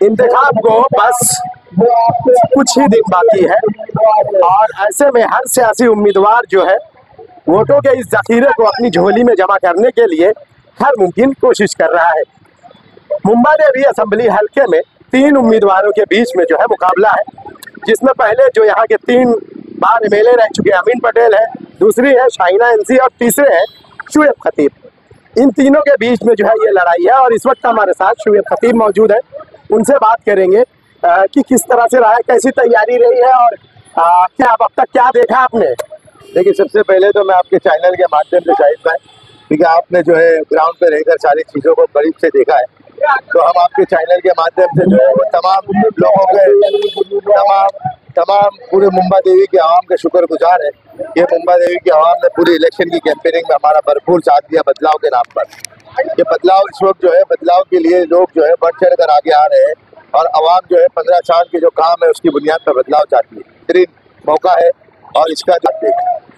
इंतखाब को बस कुछ ही दिन बाकी है और ऐसे में हर सियासी उम्मीदवार जो है वोटों के इस जखीरे को अपनी झोली में जमा करने के लिए हर मुमकिन कोशिश कर रहा है। मुंबा देवी असेंबली हल्के में 3 उम्मीदवारों के बीच में जो है मुकाबला है, जिसमें पहले जो यहाँ के 3 बार एमएलए रह चुके अमीन पटेल है, दूसरी है शाहीना एनसी और तीसरे है शुएब खतीब। इन तीनों के बीच में जो है ये लड़ाई है और इस वक्त हमारे साथ शुएब खतीब मौजूद है। उनसे बात करेंगे कि किस तरह से रहा है, कैसी तैयारी रही है और क्या अब तक क्या देखा आपने। देखिए, सबसे पहले तो मैं आपके चैनल के माध्यम से शाहिद भाई, क्योंकि आपने जो है ग्राउंड पे रहकर सारी चीज़ों को करीब से देखा है, तो हम आपके चैनल के माध्यम से जो है वो तमाम लोगों के तमाम पूरे मुंबा देवी की आवाम के शुक्रगुजार है। ये मुंबा देवी की आवाम ने पूरी इलेक्शन की कैंपेनिंग में हमारा भरपूर साथ दिया बदलाव के नाम पर। ये बदलाव इस वक्त जो है बदलाव के लिए लोग जो है बढ़ चढ़ कर आगे आ रहे हैं और आवाम जो है 15 साल के जो काम है उसकी बुनियाद पर बदलाव चाहती है। बेहतरीन मौका है और इसका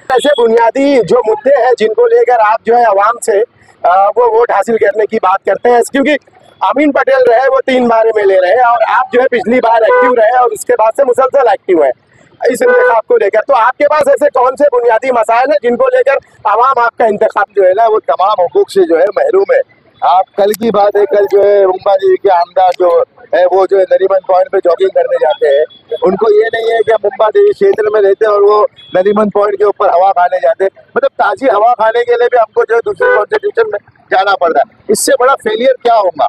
ऐसे बुनियादी जो मुद्दे हैं जिनको लेकर आप जो है आवाम से वो वोट हासिल करने की बात करते हैं, क्योंकि अमीन पटेल रहे वो 3 बार एमएलए रहे और आप जो है पिछली बार एक्टिव रहे और उसके बाद से मुसलसल एक्टिव है इस इंतखाब को लेकर, तो आपके पास ऐसे कौन से बुनियादी मसाइल हैं जिनको लेकर आवाम आपका इंतखाब जो है ना वो तमाम हुकूक से जो है महरूम है। आप कल की बात है, कल जो है मुंबा देवी के आमदार जो है वो जो है नरीमन पॉइंट पे जॉगिंग करने जाते हैं, उनको ये नहीं है कि मुंबा देवी क्षेत्र में रहते हैं और वो नरीमन पॉइंट के ऊपर हवा खाने जाते हैं। मतलब ताजी हवा खाने के लिए भी हमको जो है दूसरे कॉन्स्टिट्यूशन में जाना पड़ रहा है। इससे बड़ा फेलियर क्या होगा।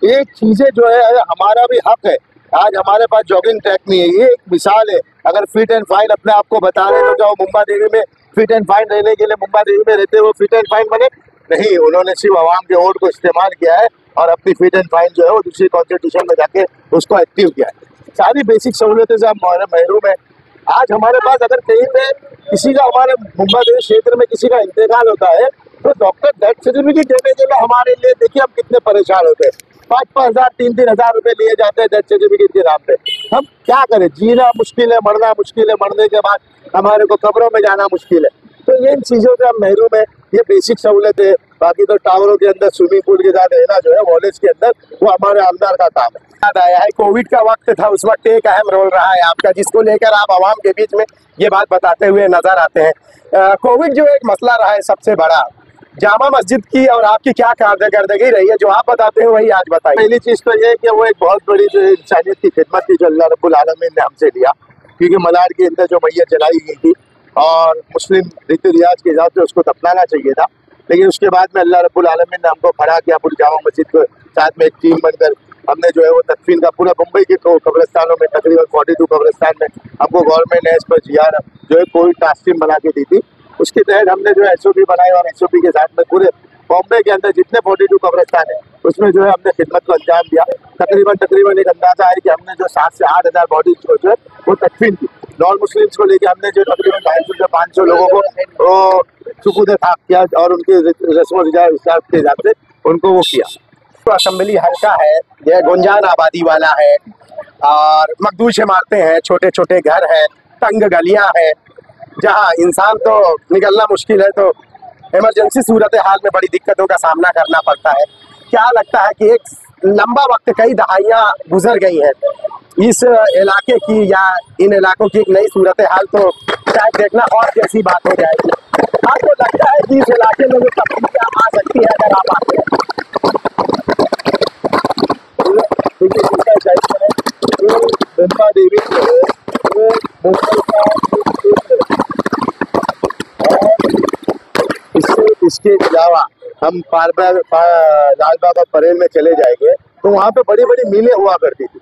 ये चीजें जो है हमारा भी हक है। आज हमारे पास जॉगिंग ट्रैक नहीं है, ये एक मिसाल है। अगर फिट एंड फाइन अपने आप को बता रहे तो क्या वो मुंबा देवी में फिट एंड फाइन रहने के लिए मुंबा देवी में रहते वो फिट एंड फाइन बने? नहीं, उन्होंने सिर्फ आवाम के वोट को इस्तेमाल किया है और अपनी फिट एंड फाइन जो है वो दूसरी कॉन्स्टिट्यूशन में जाके उसको एक्टिव किया है। सारी बेसिक सहूलियतें से हम महरूम है। आज हमारे पास अगर कहीं पे किसी का हमारे मुंबा देवी क्षेत्र में किसी का इंतकाल होता है तो डॉक्टर डेथ सर्टिफिकेट देने के लिए हमारे लिए देखिए हम कितने परेशान होते हैं। 5-5 हज़ार 3-3 हज़ार रुपए लिए जाते हैं डेथ सर्टिफिकेट के नाम पे। हम क्या करें, जीना मुश्किल है, मरना मुश्किल है, मरने के बाद हमारे को कब्रों में जाना मुश्किल है। तो ये इन चीज़ों से हम महरूम है। ये बेसिक सहूलत है। बाकी तो टावरों के अंदर स्विमिंग पूल के साथ रहना जो है वॉलेज के अंदर वो हमारे आमदार का काम है। याद आया है कोविड का वक्त था, उस वक्त एक अहम रोल रहा है आपका, जिसको लेकर आप आवाम के बीच में ये बात बताते हुए नजर आते हैं। कोविड जो एक मसला रहा है सबसे बड़ा, जामा मस्जिद की और आपकी क्या कारकर्दगी रही है जो आप बताते हैं वही आज बताइए। पहली चीज तो ये है कि वो एक बहुत बड़ी जो इंसानियत की खिदमत थी जो अल्लाह रब्बुल आलमीन ने हमसे लिया, क्योंकि मलार के अंदर जो मैयत जलाई गई थी और मुस्लिम रीति रिवाज के हिसाब से उसको दफनाना चाहिए था, लेकिन उसके बाद में अल्लाह रब्बुल आलमीन ने हमको खड़ा किया पूरी जामा मस्जिद को साथ में एक टीम बनकर। हमने जो है वो तकफीन का पूरा मुंबई के तो कब्रिस्तानों में तकरीबन 42 कब्रिस्तान में हमको गवर्नमेंट ने इस पर जियार जो है कोविड टास्क टीम बना के दी थी। उसके तहत हमने जो SOP बनाई और SOP के साथ में पूरे बॉम्बे के अंदर जितने 42 कब्रिस्तान है उसमें जो है हमने खिदमत को अंजाम दिया। तकरीबन एक अंदाजा है कि हमने जो 7 से 8 हज़ार बॉडीज को जो है वो तकफीन की। नॉन मुस्लिम्स को लेकर हमने जो तकरीबन 250 से 500 लोगों को वो सुकून खाक किया और उनके रस्म हिसाब के हिसाब से उनको वो किया। तो असेंबली हल्का है, यह गुंजान आबादी वाला है और मखदूश इमारतें हैं, छोटे छोटे घर हैं, तंग गलियां हैं, जहां इंसान तो निकलना मुश्किल है, तो इमरजेंसी सूरत हाल में बड़ी दिक्कतों का सामना करना पड़ता है। क्या लगता है कि एक लंबा वक्त, कई दहाइयां गुजर गई हैं, इस इलाके की या इन इलाकों की एक नई सूरत हाल तो शायद देखना और जैसी बात हो जाएगी। आपको लगता है कि इस इलाके में जो तब्दीलियां आ सकती है अगर आप आते हैं? मुंबा देवी जो है वो मुंबई का इसके अलावा हम लाल बाबा परेल में चले जाएंगे तो वहाँ पे बड़ी बड़ी मिलें हुआ करती थी।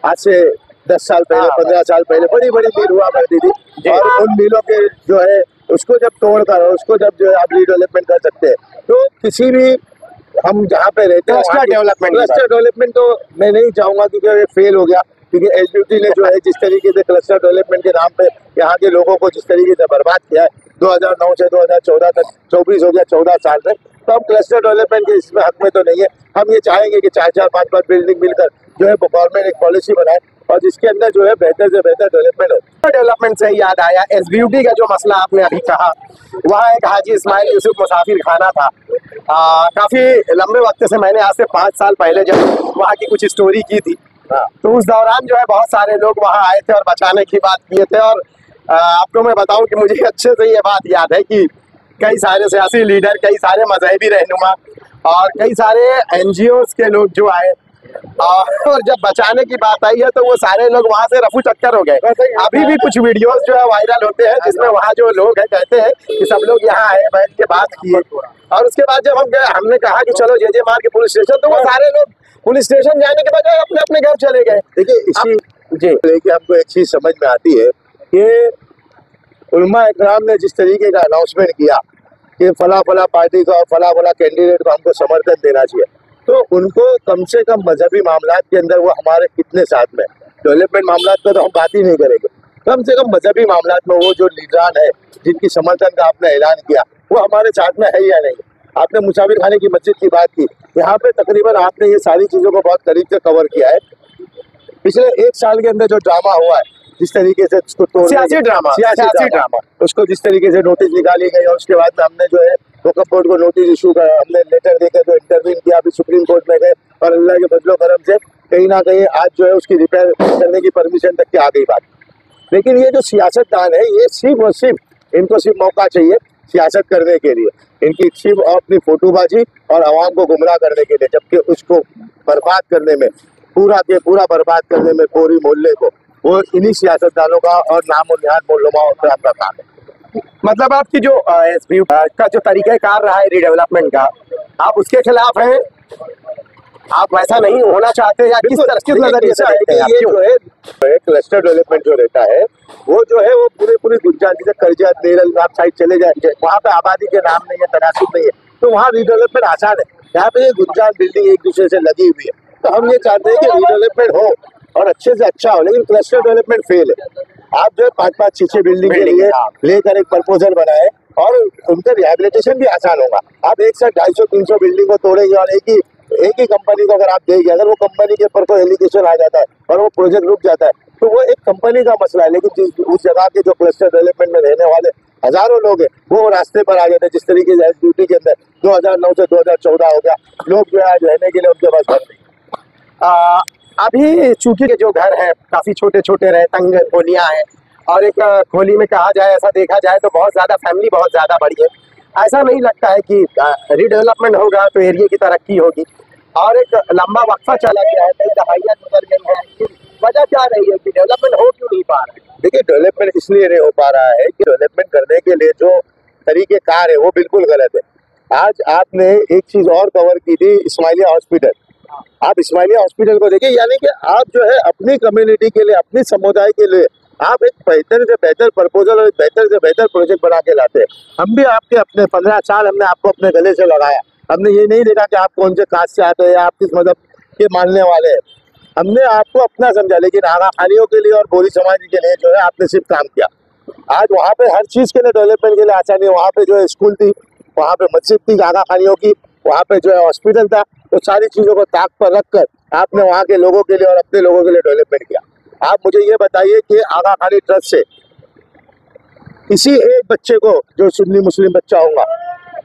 आज से 10 साल पहले 15 साल पहले बड़ी बड़ी मिल हुआ करती थी और उन मिलों के जो है उसको जब तोड़कर उसको जब जो है आप रीडेवलपमेंट कर सकते हैं, तो किसी भी हम जहाँ पे रहते हैं क्लस्टर डेवलपमेंट तो मैं नहीं चाहूँगा क्योंकि ये फेल हो गया, क्योंकि SBUT ने जो है जिस तरीके से क्लस्टर डेवलपमेंट के नाम पे यहाँ के लोगों को जिस तरीके से बर्बाद किया है 2009 से 2014 तक 24 हो गया 14 साल में, तो हम क्लस्टर डेवलपमेंट के इसमें हक में तो नहीं है। हम ये चाहेंगे कि 4-4 5-5 बिल्डिंग मिलकर जो है गवर्नमेंट एक पॉलिसी बनाए और जिसके अंदर जो है बेहतर से बेहतर डेवलपमेंट हो। डेवलपमेंट से याद आया SBUT का जो मसला आपने अभी कहा, वहाँ एक हाजी इस्माइल यूसुफ मुसाफिर खाना था। काफ़ी लंबे वक्त से, मैंने आज से 5 साल पहले जब वहाँ की कुछ स्टोरी की थी, हाँ। तो उस दौरान जो है बहुत सारे लोग वहां आए थे और बचाने की बात किए थे। और आपको मैं बताऊं कि मुझे अच्छे से ये बात याद है कि कई सारे सियासी लीडर, कई सारे मजहबी रहनुमा और कई सारे एनजीओ के लोग जो आए, और जब बचाने की बात आई है तो वो सारे लोग वहां से रफू चक्कर हो गए। अभी भी कुछ वीडियोस जो है वायरल होते हैं जिसमें वहाँ जो लोग हैं कहते हैं कि सब लोग यहाँ आए, बैठ के बात किए। और उसके बाद जब हम गए, हमने कहा कि चलो जे मार के पुलिस स्टेशन, तो वो सारे लोग पुलिस स्टेशन जाने के बजाय अपने अपने घर चले गए। देखिए इसी जी लेके हमको एक चीज समझ में आती है कि उलमा इकराम ने जिस तरीके का अनाउंसमेंट किया कि फला फला पार्टी का और फला फला कैंडिडेट को हमको समर्थन देना चाहिए, तो उनको कम से कम मजहबी मामलात के अंदर वो हमारे कितने साथ में, डेवलपमेंट मामलात का तो हम बात ही नहीं करेंगे, कम से कम मजहबी मामलात में वो जो लीडरान है जिनकी समर्थन का आपने ऐलान किया वो हमारे साथ में है या नहीं। आपने मुसाफिर खाने की मस्जिद की बात की, यहाँ पे तकरीबन आपने ये सारी चीजों को बहुत करीब से कवर किया है। पिछले एक साल के अंदर जो ड्रामा हुआ है, जिस तरीके से उसको सियासी ड्रामा उसको जिस तरीके से नोटिस निकाली गई और उसके बाद में हमने जो है वक्फ बोर्ड को नोटिस इशू कर, हमने लेटर देकर जो इंटरव्यू किया, अभी सुप्रीम कोर्ट में गए और अल्लाह के फजलो करम से कहीं ना कहीं आज जो है उसकी रिपेयर करने की परमिशन तक की आ गई बात। लेकिन ये जो सियासतदान है, ये सिर्फ और सिर्फ इनको सिर्फ मौका चाहिए सियासत करने के लिए, इनकी सिर्फ अपनी फोटोबाजी और आवाम को गुमराह करने के लिए, जबकि उसको बर्बाद करने में, पूरा के पूरा बर्बाद करने में पूरी मोहल्ले को, वो इन्हीं सियासतदानों का और नाम और निहाद मोलुमाओं का काम है। मतलब आपकी जो एसपी का जो तरीक़ाकार रहा है रिडेवलपमेंट का, आप उसके खिलाफ हैं, आप वैसा नहीं होना चाहते या किस नजरिए से देखते हैं? ये जो है क्लस्टर डेवलपमेंट जो रहता है वो जो है वो पूरी गुंजान, जैसे करजत नेरल आप साइड चले जाएंगे, वहाँ पे आबादी के नाम नहीं है, तनासुब नहीं है, तो वहाँ रिडेवलपमेंट आसान है। यहाँ पे ये गुंजान बिल्डिंग एक दूसरे से लगी हुई है, तो हम ये चाहते हैं कि रिडेवलपमेंट हो और अच्छे से अच्छा हो, लेकिन क्लस्टर डेवलपमेंट फेल है। आप जो है 5-5, 6-6 बिल्डिंग के लिए लेकर एक प्रपोजल बनाए और उनका रिहेबिलिटेशन भी आसान होगा। आप एक साथ 250-300 बिल्डिंग को तोड़ेंगे और एक ही कंपनी को अगर आप देंगे, अगर वो कंपनी के ऊपर कोई एलिगेशन आ जाता है और वो प्रोजेक्ट रुक जाता है तो वो एक कंपनी का मसला है, लेकिन उस जगह के जो क्लस्टर डेवलपमेंट में रहने वाले हजारों लोग हैं वो रास्ते पर आ जाते हैं। जिस तरीके से ड्यूटी के अंदर 2009 से 2014 हो गया, लोग जो है आज रहने के लिए उनके पास घर नहीं। अभी चूंकि जो घर है काफी छोटे छोटे रहे, तंग खोलियां हैं, और एक खोली में कहा जाए, ऐसा देखा जाए तो बहुत ज्यादा फैमिली बहुत ज्यादा बड़ी है। ऐसा नहीं लगता है कि रिडेवलपमेंट होगा तो एरिया की तरक्की होगी? और एक लंबा वक्फा चला गया है, कई दहाइयां गुजर गई है, वजह क्या रही है कि डेवलपमेंट हो क्यों नहीं पा रहा है? देखिए डेवलपमेंट इसलिए नहीं हो पा रहा है कि डेवलपमेंट करने के लिए जो तरीके कार है वो बिल्कुल गलत है। आज आपने एक चीज और कवर की थी, इस्माइलिया हॉस्पिटल। आप इस्माइलिया हॉस्पिटल को देखिए, यानी कि आप जो है अपनी कम्युनिटी के लिए, अपनी समुदाय के लिए आप एक बेहतर से बेहतर प्रपोजल और बेहतर से बेहतर प्रोजेक्ट बना के लाते हैं। हम भी आपके अपने 15 साल हमने आपको अपने गले से लगाया, हमने ये नहीं देखा कि आप कौन से कास्ट से आते हैं, आप किस मजहब के मानने वाले हैं, हमने आपको अपना समझा। लेकिन आगा खानियों के लिए और बोली समाज के लिए जो है आपने सिर्फ काम किया। आज वहाँ पे हर चीज के लिए डेवलपमेंट के लिए आसानी है, वहाँ पे जो है स्कूल थी, वहाँ पे मस्जिद थी आगा खानियों की, वहाँ पे जो है हॉस्पिटल था, तो सारी चीजों को ताक पर रखकर आपने वहाँ के लोगों के लिए और अपने लोगों के लिए डेवलपमेंट किया। आप मुझे ये बताइए कि आगा खानी ट्रस्ट से किसी एक बच्चे को जो सुन्नी मुस्लिम बच्चा होगा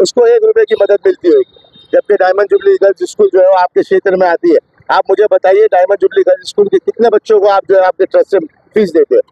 उसको 1 रुपए की मदद मिलती होगी, जबकि डायमंड जुबली गर्ल्स स्कूल जो है वो आपके क्षेत्र में आती है। आप मुझे बताइए डायमंड जुबली गर्ल्स स्कूल के कितने बच्चों को आप जो है आपके ट्रस्ट से फीस देते हैं?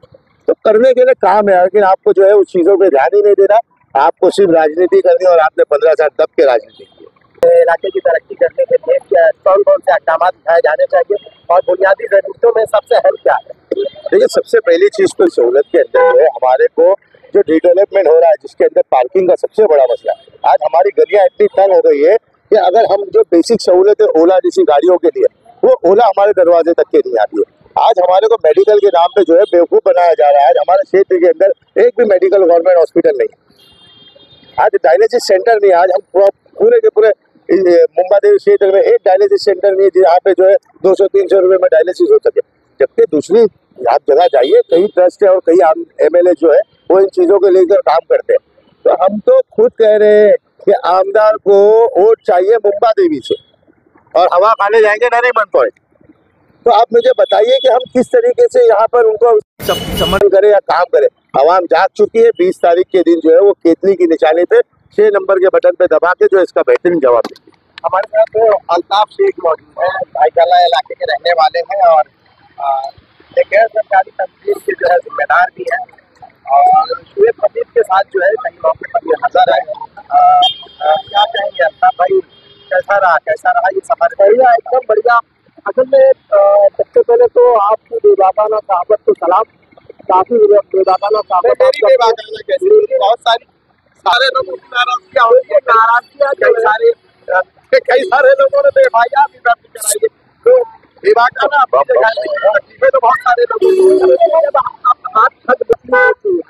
तो करने के लिए काम है, लेकिन आपको जो है उस चीजों पे ध्यान ही नहीं देना, आपको सिर्फ राजनीति करनी, और आपने 15 साल दब के राजनीति की। इलाके की तरक्की करने के लिए कौन कौन से इकदाम उठाए जाने चाहिए और बुनियादी जरूरतों में सबसे अहम क्या है? देखिए सबसे पहली चीज तो सहूलत के अंदर जो है हमारे को जो रिडेवलपमेंट हो रहा है, जिसके अंदर पार्किंग का सबसे बड़ा मसला है। आज हमारी गलियां इतनी तंग हो गई है कि अगर हम जो बेसिक सहूलत है ओला जैसी गाड़ियों के लिए, वो ओला हमारे दरवाजे तक के नहीं आती है। आज हमारे को मेडिकल के नाम पे जो है बेवकूफ बनाया जा रहा है। हमारे क्षेत्र के अंदर एक भी मेडिकल गवर्नमेंट हॉस्पिटल नहीं है, आज डायलिसिस सेंटर नहीं है। आज हम पूरे के पूरे मुंबा देवी क्षेत्र में एक डायलिसिस सेंटर नहीं है जहाँ पे जो है 200-300 रुपए में डायलिसिस हो सके, जबकि दूसरी आप जगह जाइए, कई ट्रस्ट है और कई MLA जो है वो इन चीजों को लेकर काम करते हैं। तो हम तो खुद कह रहे हैं कि आमदार को वोट चाहिए मुंबा देवी से और हवा खाने जाएंगे नरीमन पॉइंट। तो आप मुझे बताइए कि हम किस तरीके से यहाँ पर उनको समर्थन करें या काम करें। आवाम जाग चुकी है, 20 तारीख के दिन जो है वो केतली की निशानी पे 6 नंबर के बटन पे दबा के जो इसका बेहतरीन जवाब देंगे। हमारे साथ अल्ताफ शेख मौजूद है, भाईकाला इलाके के रहने वाले हैं और एक गैर सरकारी तंजीम के जो है जिम्मेदार भी है और शुएब हबीब के साथ जो है कई मौके पर ये नजर आए। क्या कहेंगे अल्ताफ भाई, कैसा रहा ये सफर? बढ़िया, एकदम बढ़िया। असल में सबसे पहले तो आपकी बेबाकाना साहबत को सलाम। काफी बेबाकाना साहबत, मेरी बेबाकाना कैसी? बहुत सारे लोगों की नाराजगियां होती है, नाराजगियां कई सारे लोगों ने तो एफआईआर भी दर्ज कराई है। तो बेबाकाना तो बहुत सारे लोग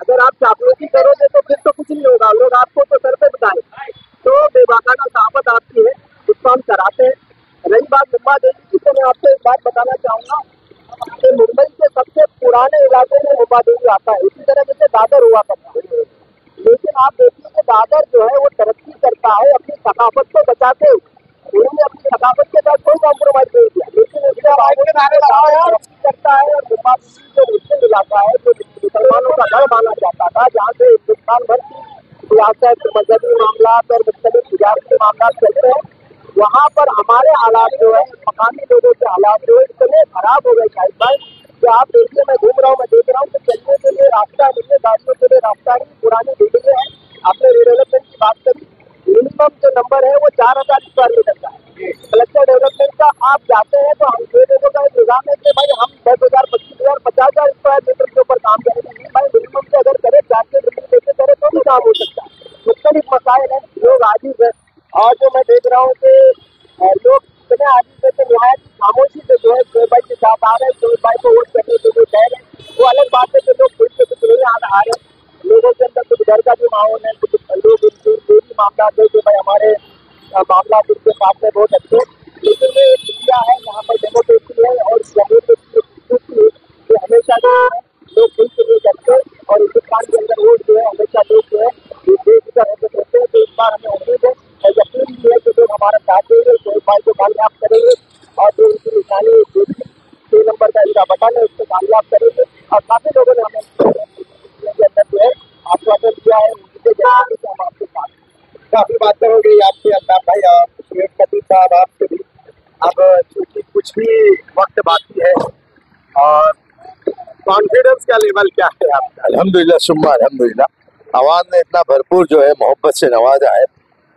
अगर आप चापलूसी करोगे तो फिर तो कुछ नहीं होगा, लोग आपको तो सर पे बताए। तो बेबाकाना साहबत आपकी है, उसको हम कराते हैं। रही बात मुंबा देवी की, तो मैं आपको एक बात बताना चाहूंगा कि मुंबई के सबसे पुराने इलाके में मुंबा देवी आता है। इसी तरह जैसे दादर हुआ करता है, लेकिन आप देखिए कि दादर जो है वो तरक्की करता है अपनी सकाफत को बचाते हुए। उन्होंने अपनी सकाफत के साथ कोई कॉम्प्रोमाइज नहीं किया, लेकिन उसके बावजूद करता है। और मुंबा देवी जो मुस्लिम इलाका है, जो मुसलमानों का घर माना जाता था, जहाँ से हिंदुस्तान भर की सियासत, मजहबी मामला और मुख्तलिफ तजारती मामला चलते हैं, वहाँ पर हमारे हालात जो है, मकामी लोगों के हालात जो है इतने खराब हो गए शाहिद भाई कि आप देखिए, मैं घूम रहा हूँ, मैं देख रहा हूँ कि चलने के लिए रास्ता नहीं है, गाड़ियों के लिए रास्ता नहीं। पुरानी बिल्डिंगें हैं, आपने डेवलपमेंट की बात करी, मिनिमम जो नंबर है वो 4000 स्क्वायर मीटर का है। कलेक्टर डेवलपमेंट का आप जाते हैं तो हम 6 लोगों का एक निजाम है कि भाई हम 10,000, 25,000, 50,000 स्क्वायर मीटर के ऊपर काम करेंगे। भाई मिनिमम से अगर करे, जाके बिल्डिंग लेके करे तो भी काम हो सकता है। मुख्तलिफ मसाइल है, लोग आजिज है। और जो मैं देख रहा हूँ कि लोग इतने आजिज है कि निहायत खामोशी से जो है शोएब भाई के साथ आ रहे हैं, शोएब भाई को वोट करने के लिए कह रहे हैं। वो अलग बात है कि लोग खुद से कुछ नहीं आ रहे, लोगों के अंदर कुछ डर का भी माहौल है, कुछ लोग जो भी मामला है कि भाई हमारे मामला उनके साथ में बहुत अच्छे। लेकिन ये इंडिया है, यहाँ पर डेमोक्रेसी है और ये हमेशा जो है लोग खुद के लिए करते हैं। और हिंदुस्तान के अंदर वोट जो है हमेशा लोग जो है बेफिक्र होकर करते हैं। तो इस बार हमें उम्मीद है और यकीन भी है कि लोग हमारा साथ देंगे, शोएब भाई को कामयाब करेंगे और जो उनकी निशानी 6 नंबर का इनका बटन है उसको कामयाब करेंगे। और काफी लोगों ने हमें के अंदर जो है आश्वासन दिया है, हम आपके साथ काफी बात करोगे आपके अल्ताफ भाई और शुएब हबीब साहब आपसे भी। अब चूंकि कुछ ही वक्त बाकी है और कॉन्फिडेंस का लेवल क्या है आपका? अल्हम्दुलिल्लाह सुम्मा अल्हम्दुलिल्लाह, अवाम ने इतना भरपूर जो है मोहब्बत से नवाजा है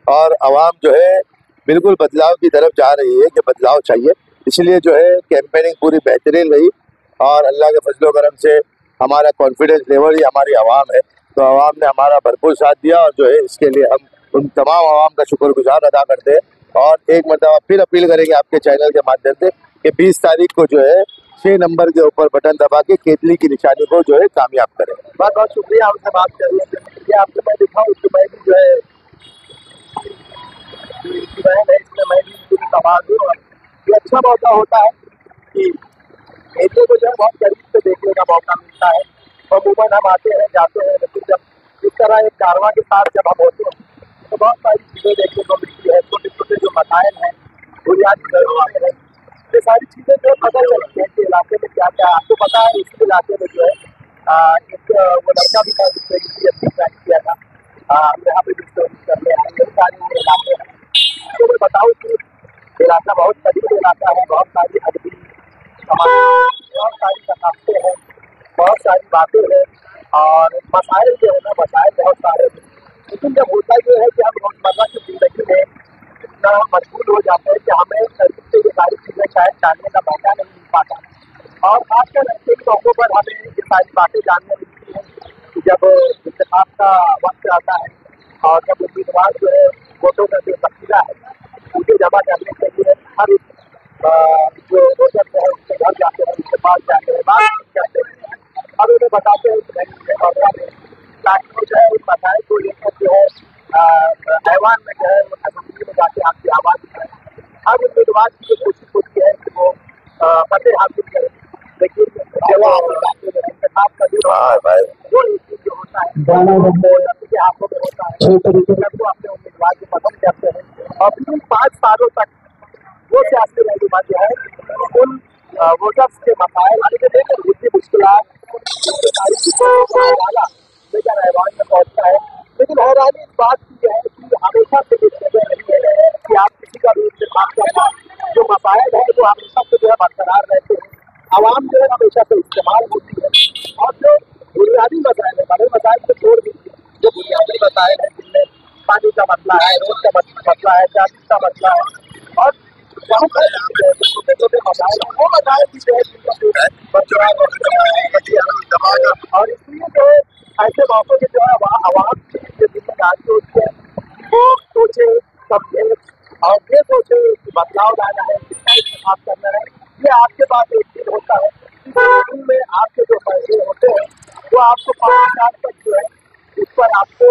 और अवाम जो है बिल्कुल बदलाव की तरफ जा रही है कि बदलाव चाहिए। इसलिए जो है कैंपेनिंग पूरी बेहतरीन रही और अल्लाह के फजलो करम से हमारा कॉन्फिडेंस लेवल ही हमारी आवाम है। तो आवाम ने हमारा भरपूर साथ दिया और जो है इसके लिए हम उन तमाम आवाम का शुक्रगुजार अदा करते हैं। और एक मरतबा फिर अपील करेंगे आपके चैनल के माध्यम से कि 20 तारीख को जो है 6 नंबर के ऊपर बटन दबा के केतली की निशानी को जो है कामयाब करें। बहुत बहुत शुक्रिया आपसे बात करने के लिए। आपको मैं दिखाऊँ कि मैं भी जो है इनकी बहन है, इसमें मैं भी पूरी तबाद हूँ। और ये अच्छा मौका होता है कि एरिया को जो है बहुत करीब से देखने का मौका मिलता है। अमूमन हम आते हैं जाते हैं, लेकिन जब इस तरह एक कारवां के साथ जब हम होते हैं तो बहुत सारी चीज़ें देखने को मिलती है। छोटे छोटे जो मसाइल हैं, बुनियादी जरूरतें हैं, ये सारी चीज़ें जो पता चलती हैं कि इलाके में क्या क्या है। आपको पता है इसी इलाके में जो है एक वो लड़का भी था जिसने ज्वाइन किया था, यहाँ पे करने आए, ये सारे इलाके हैं। तो मैं बताऊँ कि इलाका बहुत करीब इलाका है, बहुत सारी अदबी बहुत सारी सकाफतें हैं, बहुत सारी बातें हैं और मसाइल जो है ना, मसाइल बहुत सारे हैं। लेकिन जब होता ये है कि हम रोजमर्रा की जिंदगी में इतना मशगूल हो जाते हैं कि हमें करीब से ये सारी चीज़ें शायद जानने का मौका नहीं मिल पाता। और खासकर ऐसे ही मौक़ों पर हमें ये सारी बातें जानने मिलती हैं कि जब इंतखाब का वक्त आता है और जब उम्मीदवार जो है वोटों का जो तस्वीरा है उसे जमा करने के लिए हर जो वोटर है उसके घर जाते हैं, उसके पास जाते हैं, बात करते हैं और उन्हें बताते हैं कि नहीं मौका में ताकि वो जो है उस मसाइल को लेकर जो है ऐवान में जो है वो असेंबली में जाके आपकी आवाज़ उठाएं। हर उम्मीदवार की जो कोशिश होती है कि वो फतेह हासिल करें, लेकिन इंतखाब का जो वो जो होता है के हाथों में होता है, जब वो अपने उम्मीदवार को पसंद करते हैं और फिर 5 सालों तक वो सियासी रहनुमा जो है उन वोटर्स के मसाइल जितनी मुश्किलात सारी चीज़ों का हवाला लेकर ऐवान में पहुँचता है। लेकिन हैरानी इस बात की है कि हमेशा से ये जगह नहीं है कि आप किसी का भी इंतखाब करना, जो मसाइल है वो हमेशा से जो है बरकरार रहते हैं। आवाम जो है हमेशा से इस्तेमाल होती है। और जो बुनियादी मसाइल है, बड़े मसाइल को छोड़ दीजिए, जो बुनियादी मसाइल है जिनमें पानी का मसला है, रोड का मसला है, ट्रैफिक का मसला है, और बहुत सारे छोटे छोटे मसाइल हैं, वो मसाइल भी जो है और इसलिए जो है ऐसे मौकों के जो है आवाम की जो जिम्मेदारी होती है वो सोचे, समझे और ये सोचे कि बदलाव लाना है, किसका इंतजाम करना है। ये आपके पास एक दिन होता है, इस दिन में आपके जो फैसले होते हैं वो आपको 5 साल तक जो है उस पर आपको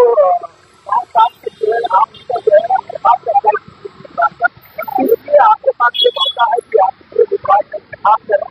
5 साल तक जो है आप उसका जो है आपके पास इसलिए आपके पास ये मौका है कि आप विश्वास आप करें